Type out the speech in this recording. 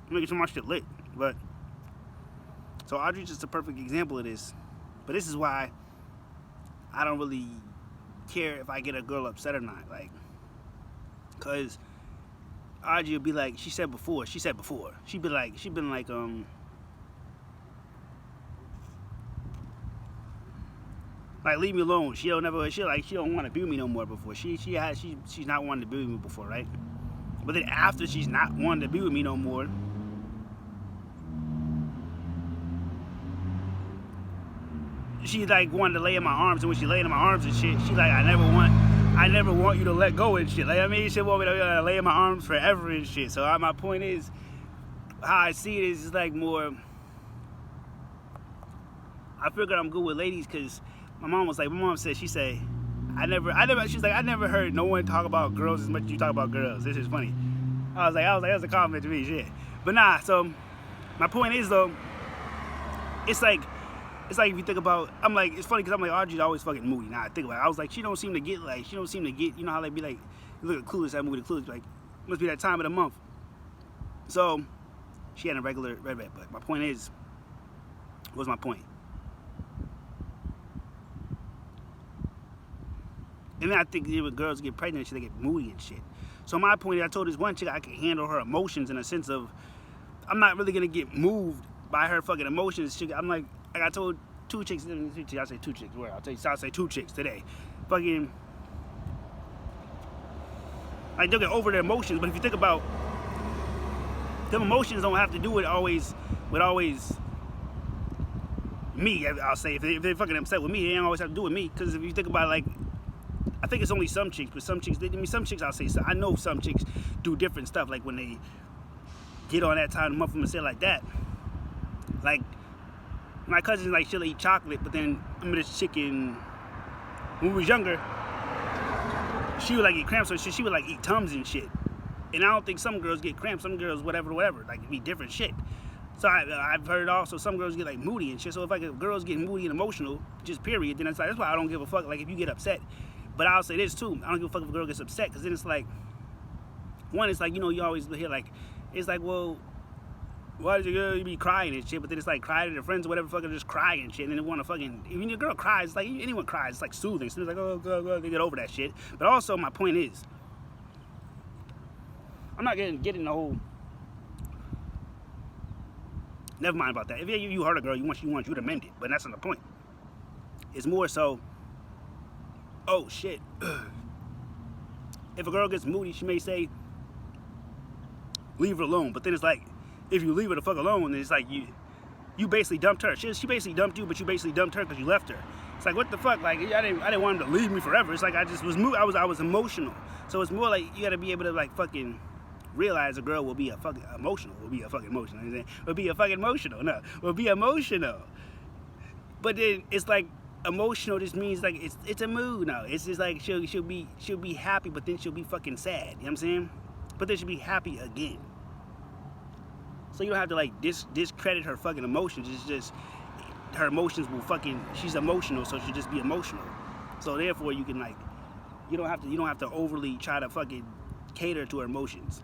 making sure my shit lit. But so Audrey's just a perfect example of this. But this is why I don't really care if I get a girl upset or not. Like, cause Audrey would be like, she said before. She'd be like, like, leave me alone. She don't want to be with me no more before. She's not wanting to be with me before, right? But then after she's not wanting to be with me no more, she like wanted to lay in my arms, and when she laid in my arms and shit, she like, I never want you to let go and shit. Like, I mean, she want me to lay in my arms forever and shit. So my point is, how I see it is like more, I figured I'm good with ladies because my mom said, she's like, I never heard no one talk about girls as much as you talk about girls. This is funny. I was like, that's a compliment to me, shit. But nah, so my point is though, it's like if you think about, I'm like, it's funny because I'm like, Audrey's always fucking moody. Now I think about it. I was like, she don't seem to get, you know how they be like, you look at Clueless, that movie, The Clueless, like, must be that time of the month. So, she had a regular red, but my point is, what's my point? And then I think when girls get pregnant, they get moody and shit. So my point is, I told this one chick I can handle her emotions in a sense of, I'm not really gonna get moved by her fucking emotions. I'm like I told two chicks, I'll say two chicks, where I'll say two chicks today. Fucking, like, they'll get over their emotions, but if you think about, them emotions don't have to do with always me, I'll say. If they're fucking upset with me, they don't always have to do with me, because if you think about it, like, I think it's only some chicks, but some chicks, I'll say, so I know some chicks do different stuff, like when they get on that time of the month, and say like that. Like, my cousin, like, she'll eat chocolate, but then I remember this chicken, when we was younger, she would like eat cramps, so she would like eat Tums and shit. And I don't think some girls get cramps, some girls whatever, like, it be different shit. So I've heard also some girls get like moody and shit. So if girls get moody and emotional, just period, then it's like, that's why I don't give a fuck, like, if you get upset. But I'll say this too, I don't give a fuck if a girl gets upset, because then it's like, one, it's like, you know, you always hear like, it's like, well, why did your girl be crying and shit? But then it's like, cry to their friends or whatever, fucking just cry and shit, and then they want to fucking, even your girl cries, it's like, anyone cries, it's like soothing. So it's like, oh, girl, they get over that shit. But also, my point is, I'm not getting the whole, never mind about that. If you hurt a girl, you want you to mend it, but that's not the point. It's more so, oh shit, if a girl gets moody, she may say, leave her alone. But then it's like, if you leave her the fuck alone, then it's like you basically dumped her. She basically dumped you, but you basically dumped her because you left her. It's like, what the fuck? Like, I didn't want him to leave me forever. It's like, I just was moved. I was emotional. So it's more like, you gotta be able to like fucking realize a girl will be a fucking emotional. Will be a fucking emotional. You know what I'm saying? Will be a fucking emotional. No, will be emotional. But then it's like, emotional just means like it's a mood now. It's just like she'll be happy, but then she'll be fucking sad. You know what I'm saying? But then she'll be happy again. So you don't have to like discredit her fucking emotions. It's just her emotions will fucking, she's emotional, so she'll just be emotional. So therefore you can like, you don't have to overly try to fucking cater to her emotions.